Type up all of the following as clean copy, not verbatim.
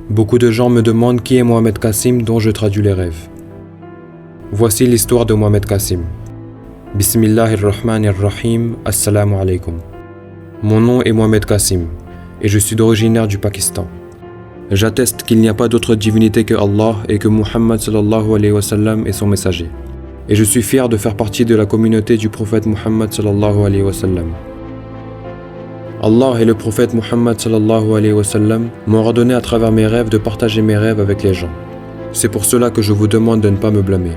Beaucoup de gens me demandent qui est Mohamed Kassim dont je traduis les rêves. Voici l'histoire de Mohamed Kassim. Bismillahirrahmanirrahim, assalamu alaikum. Mon nom est Mohamed Kassim et je suis d'originaire du Pakistan. J'atteste qu'il n'y a pas d'autre divinité que Allah et que Muhammad sallallahu alayhi wa sallam est son messager. Et je suis fier de faire partie de la communauté du prophète Muhammad sallallahu alayhi wa sallam. Allah et le prophète Muhammad sallallahu alayhi wa sallam m'ont ordonné à travers mes rêves de partager mes rêves avec les gens. C'est pour cela que je vous demande de ne pas me blâmer,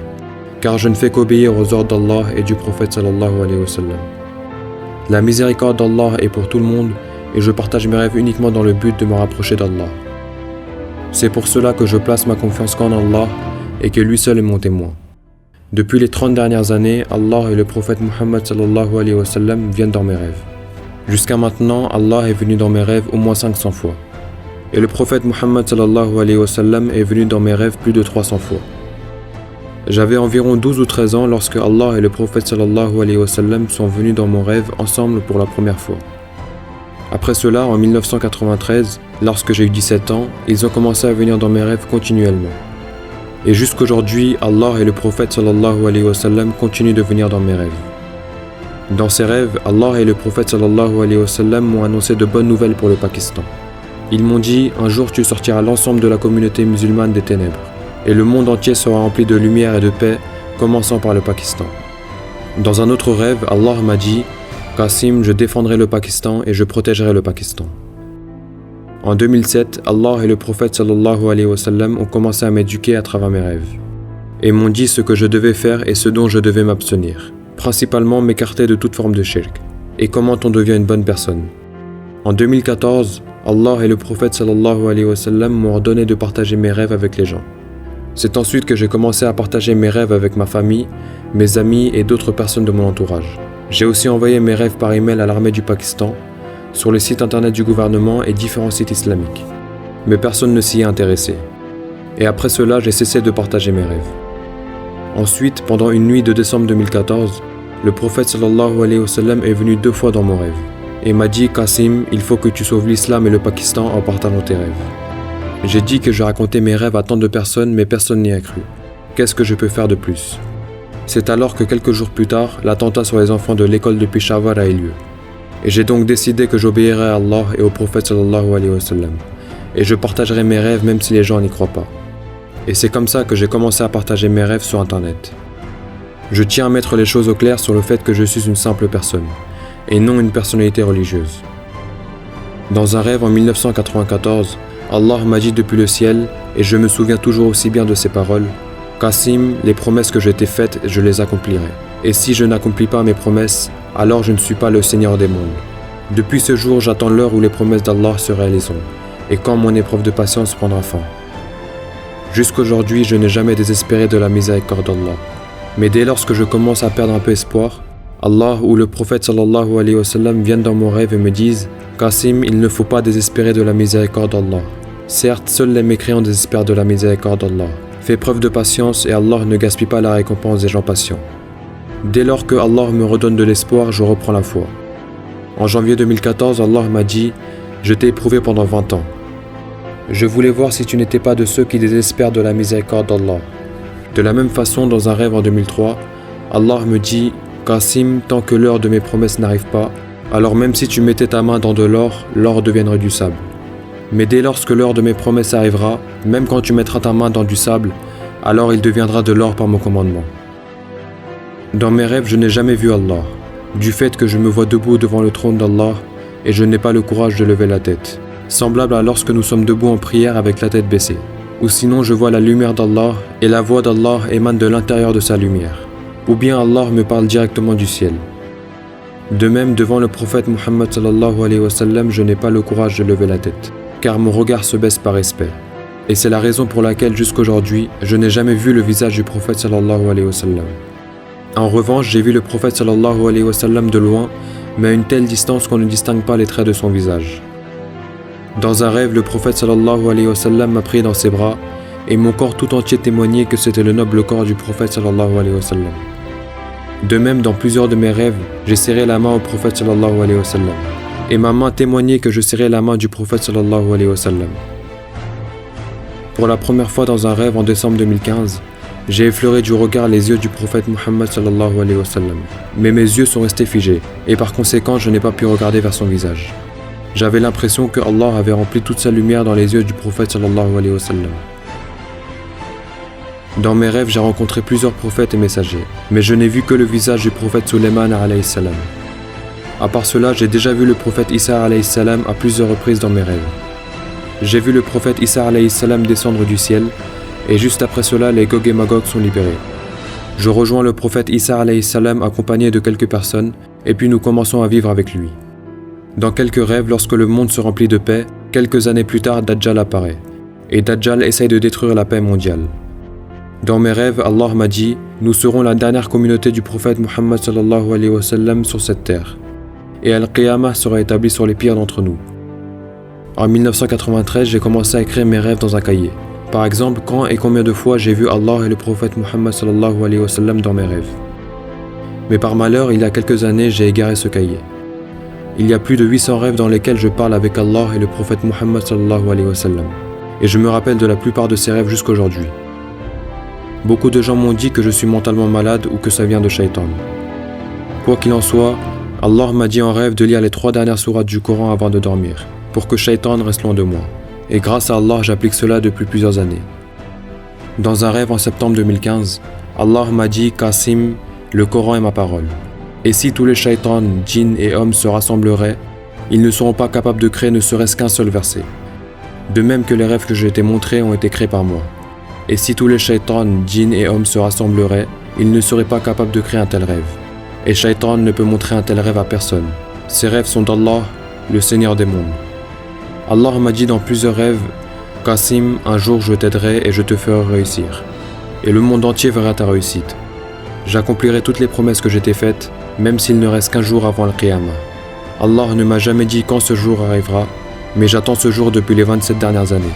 car je ne fais qu'obéir aux ordres d'Allah et du prophète sallallahu alayhi wa sallam. La miséricorde d'Allah est pour tout le monde et je partage mes rêves uniquement dans le but de me rapprocher d'Allah. C'est pour cela que je place ma confiance qu'en Allah et que lui seul est mon témoin. Depuis les 30 dernières années, Allah et le prophète Muhammad sallallahu alayhi wa sallam viennent dans mes rêves. Jusqu'à maintenant, Allah est venu dans mes rêves au moins 500 fois. Et le prophète Muhammad sallallahu alayhi wa sallam est venu dans mes rêves plus de 300 fois. J'avais environ 12 ou 13 ans lorsque Allah et le prophète sallallahu alayhi wa sallam sont venus dans mon rêve ensemble pour la première fois. Après cela, en 1993, lorsque j'ai eu 17 ans, ils ont commencé à venir dans mes rêves continuellement. Et jusqu'aujourd'hui, Allah et le prophète sallallahu alayhi wa sallam continuent de venir dans mes rêves. Dans ces rêves, Allah et le prophète sallallahu alayhi wa sallam m'ont annoncé de bonnes nouvelles pour le Pakistan. Ils m'ont dit, un jour tu sortiras l'ensemble de la communauté musulmane des ténèbres, et le monde entier sera rempli de lumière et de paix, commençant par le Pakistan. Dans un autre rêve, Allah m'a dit, Kassim, je défendrai le Pakistan et je protégerai le Pakistan. En 2007, Allah et le prophète sallallahu alayhi wa sallam ont commencé à m'éduquer à travers mes rêves, et m'ont dit ce que je devais faire et ce dont je devais m'abstenir. Principalement m'écarter de toute forme de shirk, et comment on devient une bonne personne. En 2014, Allah et le prophète sallallahu alayhi wa sallam m'ont ordonné de partager mes rêves avec les gens. C'est ensuite que j'ai commencé à partager mes rêves avec ma famille, mes amis et d'autres personnes de mon entourage. J'ai aussi envoyé mes rêves par email à l'armée du Pakistan, sur les sites internet du gouvernement et différents sites islamiques. Mais personne ne s'y est intéressé. Et après cela, j'ai cessé de partager mes rêves. Ensuite, pendant une nuit de décembre 2014, le prophète sallallahu alayhi wa sallam est venu 2 fois dans mon rêve et m'a dit « Kassim, il faut que tu sauves l'islam et le Pakistan en partageant tes rêves. » J'ai dit que je racontais mes rêves à tant de personnes, mais personne n'y a cru. Qu'est-ce que je peux faire de plus? C'est alors que quelques jours plus tard, l'attentat sur les enfants de l'école de Peshawar a eu lieu. Et j'ai donc décidé que j'obéirais à Allah et au prophète sallallahu alayhi wa sallam. Et je partagerai mes rêves même si les gens n'y croient pas. Et c'est comme ça que j'ai commencé à partager mes rêves sur internet. Je tiens à mettre les choses au clair sur le fait que je suis une simple personne, et non une personnalité religieuse. Dans un rêve en 1994, Allah m'a dit depuis le ciel, et je me souviens toujours aussi bien de ces paroles, « Kassim, les promesses que je t'ai faites, je les accomplirai. Et si je n'accomplis pas mes promesses, alors je ne suis pas le Seigneur des mondes. Depuis ce jour, j'attends l'heure où les promesses d'Allah se réaliseront, et quand mon épreuve de patience prendra fin. Jusqu'aujourd'hui, je n'ai jamais désespéré de la miséricorde d'Allah. Mais dès lors que je commence à perdre un peu espoir, Allah ou le prophète sallallahu alayhi wa sallam viennent dans mon rêve et me disent « Kassim, il ne faut pas désespérer de la miséricorde d'Allah. Certes, seuls les mécréants désespèrent de la miséricorde d'Allah. Fais preuve de patience et Allah ne gaspille pas la récompense des gens patients. » Dès lors que Allah me redonne de l'espoir, je reprends la foi. En janvier 2014, Allah m'a dit « Je t'ai éprouvé pendant 20 ans. Je voulais voir si tu n'étais pas de ceux qui désespèrent de la miséricorde d'Allah. » De la même façon, dans un rêve en 2003, Allah me dit « Kassim, tant que l'heure de mes promesses n'arrive pas, alors même si tu mettais ta main dans de l'or, l'or deviendrait du sable. Mais dès lors que l'heure de mes promesses arrivera, même quand tu mettras ta main dans du sable, alors il deviendra de l'or par mon commandement. » Dans mes rêves, je n'ai jamais vu Allah, du fait que je me vois debout devant le trône d'Allah et je n'ai pas le courage de lever la tête, semblable à lorsque nous sommes debout en prière avec la tête baissée. Ou sinon je vois la lumière d'Allah et la voix d'Allah émane de l'intérieur de sa lumière. Ou bien Allah me parle directement du ciel. De même, devant le prophète Muhammad sallallahu alayhi wa sallam, je n'ai pas le courage de lever la tête, car mon regard se baisse par respect. Et c'est la raison pour laquelle jusqu'aujourd'hui, je n'ai jamais vu le visage du prophète sallallahu alayhi wa sallam. En revanche, j'ai vu le prophète sallallahu alayhi wa sallam de loin, mais à une telle distance qu'on ne distingue pas les traits de son visage. Dans un rêve, le prophète sallallahu alayhi wa sallam m'a pris dans ses bras et mon corps tout entier témoignait que c'était le noble corps du prophète sallallahu alayhi wa sallam. De même, dans plusieurs de mes rêves, j'ai serré la main au prophète sallallahu alayhi wa sallam et ma main témoignait que je serrais la main du prophète sallallahu alayhi wa sallam. Pour la première fois dans un rêve en décembre 2015, j'ai effleuré du regard les yeux du prophète Muhammad sallallahu alayhi wa sallam. Mais mes yeux sont restés figés, et par conséquent je n'ai pas pu regarder vers son visage. J'avais l'impression que Allah avait rempli toute sa lumière dans les yeux du prophète sallallahu alayhi wa sallam. Dans mes rêves, j'ai rencontré plusieurs prophètes et messagers, mais je n'ai vu que le visage du prophète Sulayman alayhi salam. À part cela, j'ai déjà vu le prophète Isa alayhi salam à plusieurs reprises dans mes rêves. J'ai vu le prophète Isa alayhi salam descendre du ciel, et juste après cela, les Gog et Magog sont libérés. Je rejoins le prophète Isa alayhi salam accompagné de quelques personnes, et puis nous commençons à vivre avec lui. Dans quelques rêves, lorsque le monde se remplit de paix, quelques années plus tard, Dajjal apparaît, et Dajjal essaye de détruire la paix mondiale. Dans mes rêves, Allah m'a dit « Nous serons la dernière communauté du prophète Muhammad sallallahu alayhi wa sallam sur cette terre, et Al-Qiyamah sera établie sur les pires d'entre nous. » En 1993, j'ai commencé à écrire mes rêves dans un cahier. Par exemple, quand et combien de fois j'ai vu Allah et le prophète Muhammad sallallahu alayhi wa sallam dans mes rêves. Mais par malheur, il y a quelques années, j'ai égaré ce cahier. Il y a plus de 800 rêves dans lesquels je parle avec Allah et le prophète Muhammad sallallahu alayhi wa sallam. Et je me rappelle de la plupart de ces rêves jusqu'aujourd'hui. Beaucoup de gens m'ont dit que je suis mentalement malade ou que ça vient de Shaitan. Quoi qu'il en soit, Allah m'a dit en rêve de lire les 3 dernières sourates du Coran avant de dormir, pour que Shaitan reste loin de moi. Et grâce à Allah, j'applique cela depuis plusieurs années. Dans un rêve en septembre 2015, Allah m'a dit « Qasim, le Coran est ma parole. Et si tous les shaitans, djinns et hommes se rassembleraient, ils ne seront pas capables de créer ne serait-ce qu'un seul verset. De même que les rêves que j'ai été montrés ont été créés par moi. Et si tous les shaitans, djinns et hommes se rassembleraient, ils ne seraient pas capables de créer un tel rêve. Et Shaitan ne peut montrer un tel rêve à personne. Ces rêves sont d'Allah, le Seigneur des mondes. Allah m'a dit dans plusieurs rêves « Qasim, un jour je t'aiderai et je te ferai réussir. Et le monde entier verra ta réussite. J'accomplirai toutes les promesses que je t'ai faites, même s'il ne reste qu'un jour avant le Qiyamah. Allah ne m'a jamais dit quand ce jour arrivera, mais j'attends ce jour depuis les 27 dernières années.